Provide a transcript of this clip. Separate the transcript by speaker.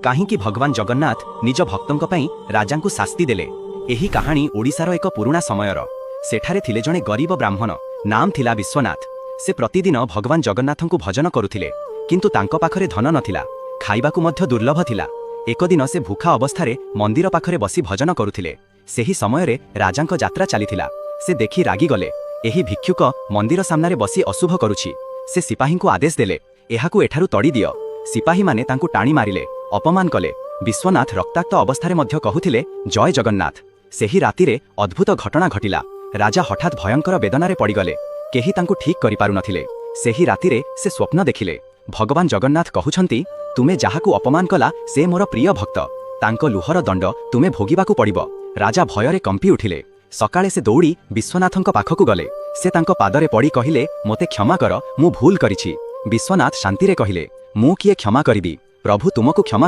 Speaker 1: କାହିଁକି ଭଗବାନ ଜଗନ୍ନାଥ ନିଜ ଭକ୍ତଙ୍କ ପାଇଁ ରାଜାଙ୍କୁ ଶାସ୍ତି ଦେଲେ। ଏହି କାହାଣୀ ଓଡ଼ିଶାର ଏକ ପୁରୁଣା ସମୟର। ସେଠାରେ ଥିଲେ ଜଣେ ଗରିବ ବ୍ରାହ୍ମଣ, ନାମ ଥିଲା ବିଶ୍ୱନାଥ। ସେ ପ୍ରତିଦିନ ଭଗବାନ ଜଗନ୍ନାଥଙ୍କୁ ଭଜନ କରୁଥିଲେ, କିନ୍ତୁ ତାଙ୍କ ପାଖରେ ଧନ ନଥିଲା, ଖାଇବାକୁ ମଧ୍ୟ ଦୁର୍ଲଭ ଥିଲା। ଏକଦିନ ସେ ଭୁଖା ଅବସ୍ଥାରେ ମନ୍ଦିର ପାଖରେ ବସି ଭଜନ କରୁଥିଲେ। ସେହି ସମୟରେ ରାଜାଙ୍କ ଯାତ୍ରା ଚାଲିଥିଲା। ସେ ଦେଖି ରାଗିଗଲେ, ଏହି ଭିକ୍ଷୁକ ମନ୍ଦିର ସାମ୍ନାରେ ବସି ଅଶୁଭ କରୁଛି। ସେ ସିପାହୀଙ୍କୁ ଆଦେଶ ଦେଲେ, ଏହାକୁ ଏଠାରୁ ତଡ଼ି ଦିଅ। ସିପାହୀମାନେ ତାଙ୍କୁ ଟାଣି ମାରିଲେ, ଅପମାନ କଲେ। ବିଶ୍ୱନାଥ ରକ୍ତାକ୍ତ ଅବସ୍ଥାରେ ମଧ୍ୟ କହୁଥିଲେ, ଜୟ ଜଗନ୍ନାଥ। ସେହି ରାତିରେ ଅଦ୍ଭୁତ ଘଟଣା ଘଟିଲା। ରାଜା ହଠାତ୍ ଭୟଙ୍କର ବେଦନାରେ ପଡ଼ିଗଲେ। କେହି ତାଙ୍କୁ ଠିକ୍ କରିପାରୁନଥିଲେ। ସେହି ରାତିରେ ସେ ସ୍ୱପ୍ନ ଦେଖିଲେ, ଭଗବାନ ଜଗନ୍ନାଥ କହୁଛନ୍ତି, ତୁମେ ଯାହାକୁ ଅପମାନ କଲା ସେ ମୋର ପ୍ରିୟ ଭକ୍ତ, ତାଙ୍କ ଲୁହର ଦଣ୍ଡ ତୁମେ ଭୋଗିବାକୁ ପଡ଼ିବ। ରାଜା ଭୟରେ କମ୍ପି ଉଠିଲେ। ସକାଳେ ସେ ଦୌଡ଼ି ବିଶ୍ୱନାଥଙ୍କ ପାଖକୁ ଗଲେ। ସେ ତାଙ୍କ ପାଦରେ ପଡ଼ି କହିଲେ, ମୋତେ କ୍ଷମା କର, ମୁଁ ଭୁଲ କରିଛି। ବିଶ୍ୱନାଥ ଶାନ୍ତିରେ କହିଲେ, ମୁଁ କିଏ କ୍ଷମା କରିବି, ପ୍ରଭୁ ତୁମକୁ କ୍ଷମା